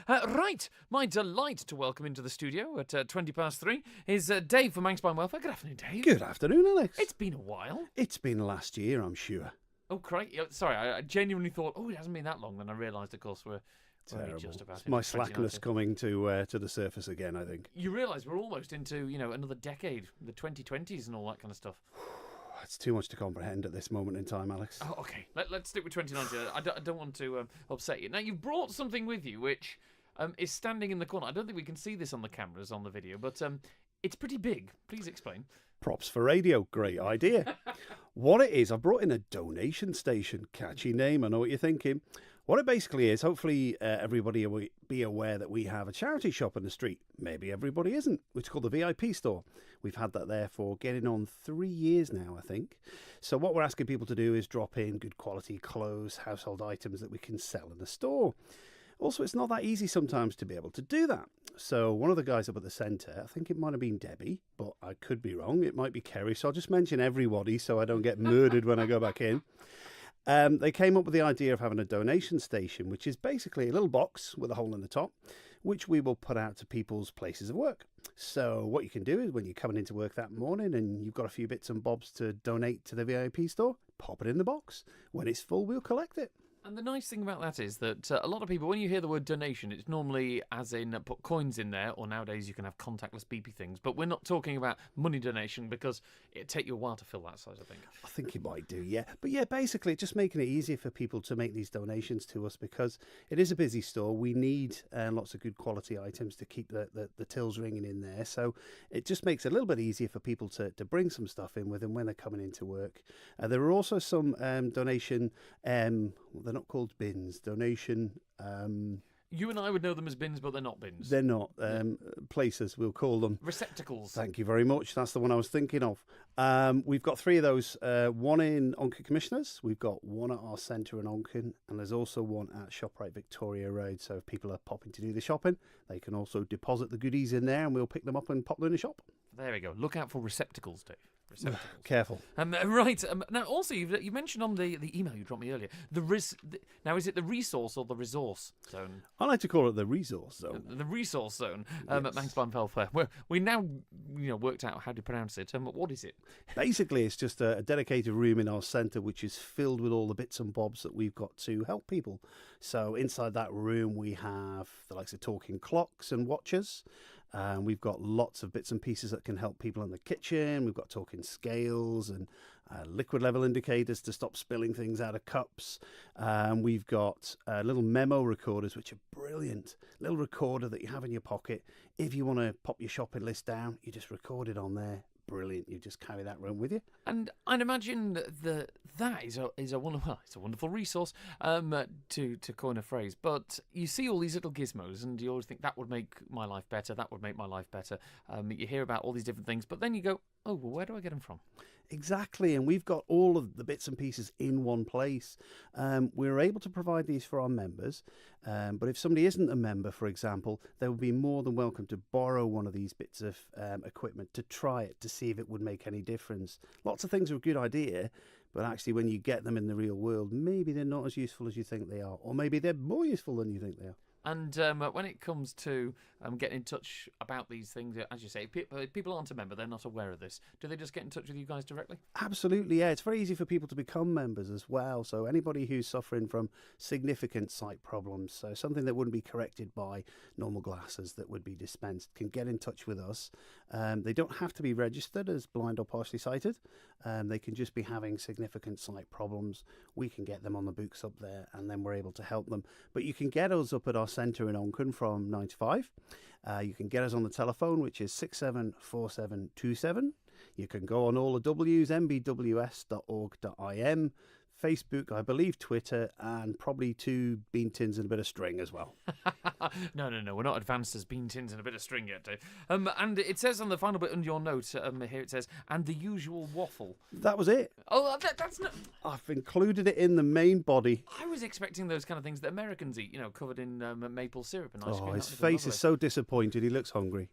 Right, my delight to welcome into the studio at 20 past 3 is Dave from Manx Welfare. Good afternoon, Dave. Good afternoon, Alex. It's been a while. It's been last year, I'm sure. Oh, crikey. Sorry, I genuinely thought, it hasn't been that long. Then I realised, of course, we're only just about My slackness coming to the surface again, I think. You realise we're almost into, another decade, the 2020s and all that kind of stuff. It's too much to comprehend at this moment in time, Alex. Oh, okay. Let's stick with 2019. I don't want to upset you. Now, you've brought something with you which is standing in the corner. I don't think we can see this on the cameras on the video, but it's pretty big. Please explain. Props for radio. Great idea. What it is, I brought in a donation station. Catchy name, I know what you're thinking. What it basically is, hopefully everybody will be aware that we have a charity shop in the street. Maybe everybody isn't, which is called the VIP store. We've had that there for getting on 3 years now, I think. So what we're asking people to do is drop in good quality clothes, household items that we can sell in the store. Also, it's not that easy sometimes to be able to do that. So one of the guys up at the centre, I think it might have been Debbie, but I could be wrong. It might be Kerry. So I'll just mention everybody so I don't get murdered when I go back in. They came up with the idea of having a donation station, which is basically a little box with a hole in the top, which we will put out to people's places of work. So what you can do is when you're coming into work that morning and you've got a few bits and bobs to donate to the VIP store, pop it in the box. When it's full, we'll collect it. And the nice thing about that is that a lot of people, when you hear the word donation, it's normally as in put coins in there, or nowadays you can have contactless beepy things. But we're not talking about money donation because it'd take you a while to fill that size, I think. I think it might do, yeah. But yeah, basically just making it easier for people to make these donations to us because it is a busy store. We need lots of good quality items to keep the tills ringing in there. So it just makes it a little bit easier for people to bring some stuff in with them when they're coming into work. There are also some donation... they're not called bins. Donation. You and I would know them as bins, but they're not bins. They're not. Places, we'll call them. Receptacles. Thank you very much. That's the one I was thinking of. We've got 3 of those. One in Onken Commissioners. We've got one at our centre in Onken. And there's also one at ShopRite Victoria Road. So if people are popping to do the shopping, they can also deposit the goodies in there and we'll pick them up and pop them in the shop. There we go. Look out for receptacles, Dave. Receptacles. Careful. Right. Now, also, you mentioned on the email you dropped me earlier, now, is it the resource or the resource zone? I like to call it the resource zone. The resource zone Yes. at Manx Welfare. We now worked out how to pronounce it. What is it? Basically, it's just a dedicated room in our centre which is filled with all the bits and bobs that we've got to help people. So inside that room, we have the likes of talking clocks and watches. We've got lots of bits and pieces that can help people in the kitchen. We've got talking scales and liquid level indicators to stop spilling things out of cups. We've got little memo recorders, which are brilliant. Little recorder that you have in your pocket. If you want to pop your shopping list down, you just record it on there. Brilliant. You just carry that room with you. And I'd imagine that is a wonderful resource, to coin a phrase. But you see all these little gizmos and you always think that would make my life better, that would make my life better. You hear about all these different things, but then you go, oh, well, where do I get them from? Exactly, and we've got all of the bits and pieces in one place. We're able to provide these for our members, but if somebody isn't a member, for example, they will be more than welcome to borrow one of these bits of equipment to try it, to see if it would make any difference. Lots of things are a good idea, but actually when you get them in the real world, maybe they're not as useful as you think they are, or maybe they're more useful than you think they are. And when it comes to getting in touch about these things, as you say, people aren't a member, they're not aware of this. Do they just get in touch with you guys directly? Absolutely, yeah. It's very easy for people to become members as well. So anybody who's suffering from significant sight problems, so something that wouldn't be corrected by normal glasses that would be dispensed, can get in touch with us. They don't have to be registered as blind or partially sighted. They can just be having significant sight problems. We can get them on the books up there and then we're able to help them. But you can get us up at our centre in Onken from 9 to 5. You can get us on the telephone, which is 674727. You can go on all the W's, mbws.org.im, Facebook, I believe Twitter, and probably 2 bean tins and a bit of string as well. No, we're not advanced as bean tins and a bit of string yet, Dave. And it says on the final bit on your note, here it says, and the usual waffle. That was it. Oh, that's not... I've included it in the main body. I was expecting those kind of things that Americans eat, covered in maple syrup and ice cream. Oh, his face is so disappointed, he looks hungry.